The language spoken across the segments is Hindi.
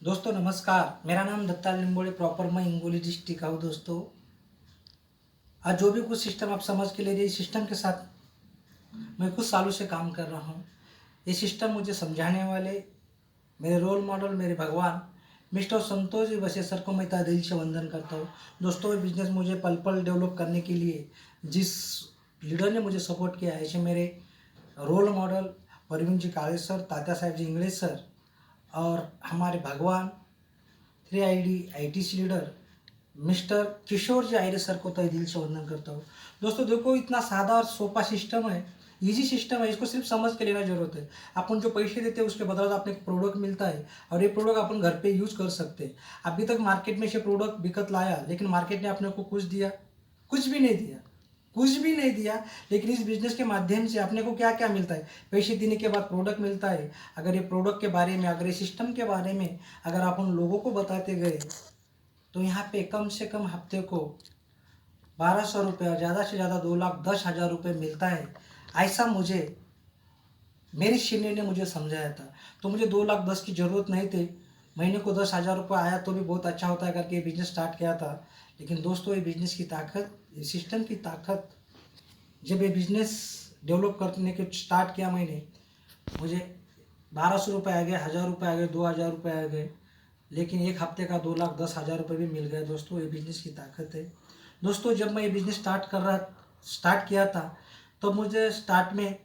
दोस्तों नमस्कार। मेरा नाम दत्ता लिंबोड़े, प्रॉपर मैं हिंगोली डिस्ट्रिक्ट का हूँ। दोस्तों आज जो भी कुछ सिस्टम आप समझ के ले रहे, इस सिस्टम के साथ मैं कुछ सालों से काम कर रहा हूँ। ये सिस्टम मुझे समझाने वाले मेरे रोल मॉडल, मेरे भगवान मिस्टर संतोष जी वसे सर को मैं तहे दिल से वंदन करता हूँ। दोस्तों ये बिजनेस मुझे पल पल डेवलप करने के लिए जिस लीडर ने मुझे सपोर्ट किया, ऐसे मेरे रोल मॉडल परवीन जी काले सर, तात्या साहेब जी इंग्लिश सर और हमारे भगवान 3 ID ITC लीडर मिस्टर किशोर जी आयरे सर को तहे दिल से वंदन करता हूँ। दोस्तों देखो, इतना सादा और सोपा सिस्टम है, इजी सिस्टम है, इसको सिर्फ समझ के लेना जरूरत है। अपन जो पैसे देते हैं उसके बदले अपने प्रोडक्ट मिलता है और ये प्रोडक्ट अपन घर पे यूज कर सकते हैं। अभी तक मार्केट में से प्रोडक्ट बिकत लाया, लेकिन मार्केट ने अपने को कुछ दिया? कुछ भी नहीं दिया, कुछ भी नहीं दिया। लेकिन इस बिजनेस के माध्यम से अपने को क्या क्या मिलता है? पैसे देने के बाद प्रोडक्ट मिलता है। अगर ये प्रोडक्ट के बारे में, अगर ये सिस्टम के बारे में अगर अपन लोगों को बताते गए तो यहाँ पे कम से कम हफ्ते को 1200 रुपये और ज़्यादा से ज़्यादा 2,10,000 रुपये मिलता है। ऐसा मुझे मेरी सीनियर ने मुझे समझाया था। तो मुझे 2,10,000 की ज़रूरत नहीं थी, महीने को 10,000 रुपये आया तो भी बहुत अच्छा होता है करके ये बिज़नेस स्टार्ट किया था। लेकिन दोस्तों ये बिज़नेस की ताकत, ये सिस्टम की ताकत, जब ये बिज़नेस डेवलप करने के स्टार्ट किया मैंने, मुझे 1,200 रुपये आ गए, 1,000 रुपये आ गए, 2,000 रुपये आ गए, लेकिन एक हफ्ते का 2,10,000 रुपये भी मिल गए। दोस्तों ये बिज़नेस की ताकत है। दोस्तों जब मैं ये बिज़नेस स्टार्ट किया था तो मुझे स्टार्ट में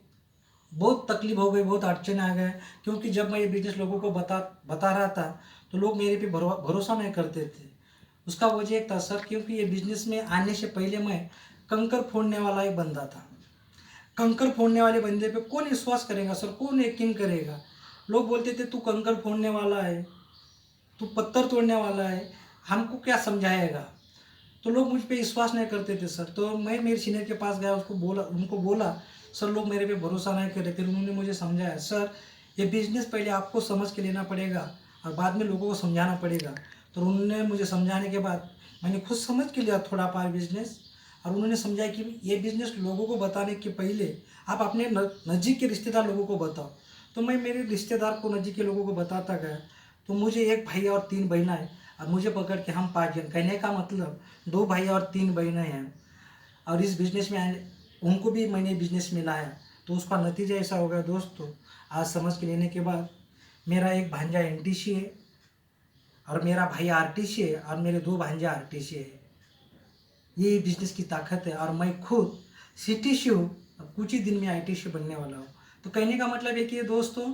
बहुत तकलीफ हो गई, बहुत अड़चन आ गए, क्योंकि जब मैं ये बिज़नेस लोगों को बता रहा था तो लोग मेरे पे भरोसा नहीं करते थे। उसका वजह एक था सर, क्योंकि ये बिज़नेस में आने से पहले मैं कंकर फोड़ने वाला एक बंदा था। कंकर फोड़ने वाले बंदे पे कौन विश्वास करेगा सर, कौन यकीन करेगा? लोग बोलते थे तू कंकर फोड़ने वाला है, तू पत्थर तोड़ने वाला है, हमको क्या समझाएगा? तो लोग मुझ पे विश्वास नहीं करते थे सर। तो मैं मेरे सीनियर के पास गया, उनको बोला सर लोग मेरे पे भरोसा नहीं कर रहे। फिर उन्होंने मुझे समझाया, सर ये बिज़नेस पहले आपको समझ के लेना पड़ेगा और बाद में लोगों को समझाना पड़ेगा। तो उन्होंने मुझे समझाने के बाद मैंने खुद समझ के लिया थोड़ा पार बिजनेस, और उन्होंने समझाया कि ये बिज़नेस लोगों को बताने के पहले आप अपने नज़दीक के रिश्तेदार लोगों को बताओ। तो मैं मेरे रिश्तेदार को, नज़दीक के लोगों को बताता गया। तो मुझे एक भाई और 3 बहना है, और मुझे पकड़ के हम 5 जन, कहने का मतलब 2 भाई और 3 बहनें हैं। और इस बिज़नेस में उनको भी मैंने बिज़नेस में लाया। तो उसका नतीजा ऐसा हो गया दोस्तों, आज समझ के लेने के बाद मेरा एक भांजा NTC है और मेरा भाई RTC है और मेरे 2 भांजे RTC है। ये बिज़नेस की ताकत है। और मैं खुद CTC हूँ, अब कुछ ही दिन में ITC बनने वाला हूँ। तो कहने का मतलब है कि दोस्तों,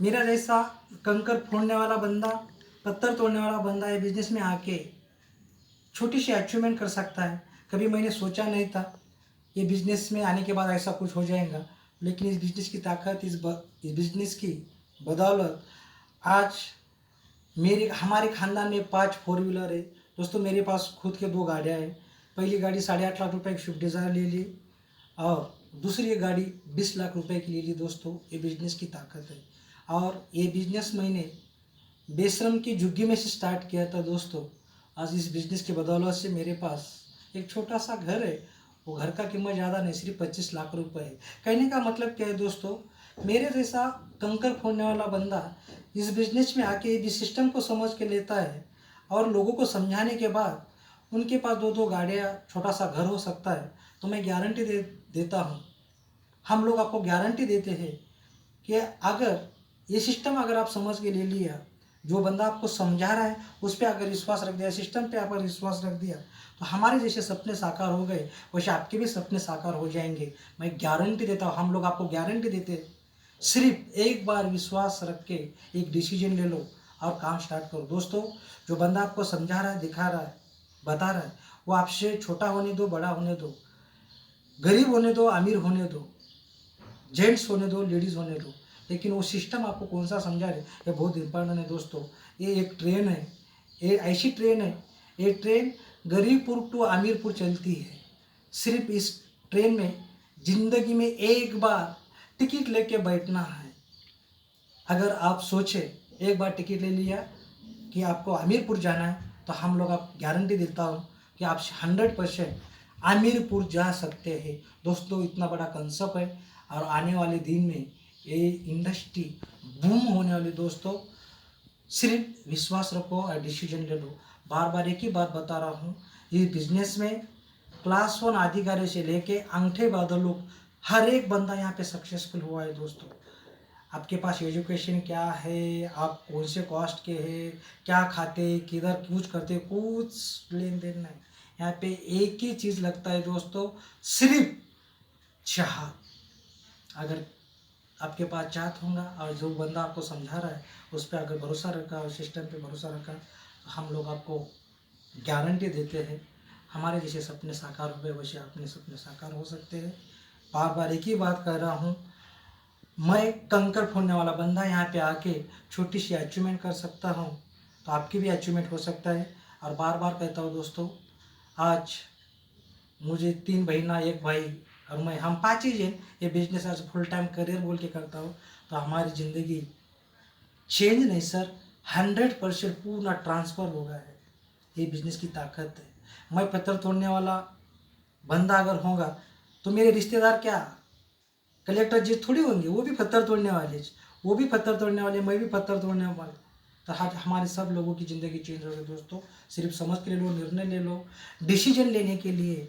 मेरा जैसा कंकर फोड़ने वाला बंदा, पत्थर तोड़ने वाला बंदा ये बिज़नेस में आके छोटी सी अचीवमेंट कर सकता है। कभी मैंने सोचा नहीं था ये बिज़नेस में आने के बाद ऐसा कुछ हो जाएगा, लेकिन इस बिज़नेस की ताकत, इस बिज़नेस की बदौलत आज हमारे ख़ानदान में 5 4 व्हीलर है। दोस्तों मेरे पास खुद के 2 गाड़ियाँ हैं। पहली गाड़ी 8.5 लाख रुपए की स्विफ्ट डिज़ायर ले ली और दूसरी गाड़ी 20 लाख रुपए की ले ली। दोस्तों ये बिज़नेस की ताकत है। और ये बिज़नेस मैंने बेशरम की झुग्गी में से स्टार्ट किया था। दोस्तों आज इस बिज़नेस की बदौलत से मेरे पास एक छोटा सा घर है। वो घर का कीमत ज़्यादा नहीं, सिर्फ 25 लाख रुपए है। कहने का मतलब क्या है दोस्तों, मेरे जैसा कंकर फोड़ने वाला बंदा इस बिज़नेस में आके इस सिस्टम को समझ के लेता है और लोगों को समझाने के बाद उनके पास 2-2 गाड़ियाँ, छोटा सा घर हो सकता है। तो मैं गारंटी देता हूँ, हम लोग आपको गारंटी देते हैं कि अगर ये सिस्टम अगर आप समझ के ले लिया, जो बंदा आपको समझा रहा है उस पर अगर विश्वास रख दिया, सिस्टम पे अगर विश्वास रख दिया, तो हमारे जैसे सपने साकार हो गए, वैसे आपके भी सपने साकार हो जाएंगे। मैं गारंटी देता हूँ, हम लोग आपको गारंटी देते हैं। सिर्फ एक बार विश्वास रख के एक डिसीजन ले लो और काम स्टार्ट करो। दोस्तों जो बंदा आपको समझा रहा है, दिखा रहा है, बता रहा है, वो आपसे छोटा होने दो, बड़ा होने दो, गरीब होने दो, अमीर होने दो, जेंट्स होने दो, लेडीज़ होने दो, लेकिन वो सिस्टम आपको कौन सा समझा रहे, ये बहुत इंपॉर्टेंट है। दोस्तों ये एक ट्रेन है, ये ऐसी ट्रेन है, ये ट्रेन गरीबपुर टू आमीरपुर चलती है। सिर्फ इस ट्रेन में ज़िंदगी में एक बार टिकट लेके बैठना है। अगर आप सोचें, एक बार टिकट ले लिया कि आपको आमीरपुर जाना है, तो हम लोग आप गारंटी देता हूँ कि आप 100% आमीरपुर जा सकते हैं। दोस्तों इतना बड़ा कंसेप्ट है और आने वाले दिन में ये इंडस्ट्री बूम होने वाली। दोस्तों सिर्फ विश्वास रखो और डिसीजन ले लो। बार बार एक ही बात बता रहा हूँ, ये बिजनेस में क्लास 1 अधिकारी से लेके अंगठे बादल लोग हर एक बंदा यहाँ पे सक्सेसफुल हुआ है दोस्तों। आपके पास एजुकेशन क्या है, आप कौन से कास्ट के हैं, क्या खाते, किधर कुछ करते, कुछ लेन देन नहीं। यहाँ पे एक ही चीज़ लगता है दोस्तों, सिर्फ चाह। अगर आपके पास चाहत होगा और जो बंदा आपको समझा रहा है उस पर अगर भरोसा रखा और सिस्टम पे भरोसा रखा, तो हम लोग आपको गारंटी देते हैं हमारे जैसे सपने साकार हुए वैसे अपने सपने साकार हो सकते हैं। बार बार एक ही बात कह रहा हूँ, मैं कंकर फोड़ने वाला बंदा यहाँ पे आके छोटी सी अचीवमेंट कर सकता हूँ, तो आपकी भी अचीवमेंट हो सकता है। और बार बार कहता हूँ दोस्तों, आज मुझे 3 बहना 1 भाई और मैं, हम 5 ही हैं। ये बिजनेस आज फुल टाइम करियर बोल के करता हूँ, तो हमारी ज़िंदगी चेंज नहीं सर, 100% पूरा ट्रांसफ़र हो गया है। ये बिजनेस की ताकत है। मैं पत्थर तोड़ने वाला बंदा अगर होगा तो मेरे रिश्तेदार क्या कलेक्टर जी थोड़ी होंगे, वो भी पत्थर तोड़ने वाले, वो भी पत्थर तोड़ने वाले, मैं भी पत्थर तोड़ने वाला। तो आज हमारे सब लोगों की ज़िंदगी चेंज हो गई दोस्तों। सिर्फ समझ के ले लो, निर्णय ले लो। डिसीजन लेने के लिए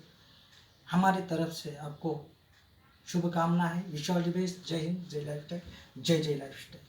हमारी तरफ से आपको शुभकामना है। Wish all the best. जय हिंद, जय लाइफ स्टाइल, जय जय लाइफ स्टाइल।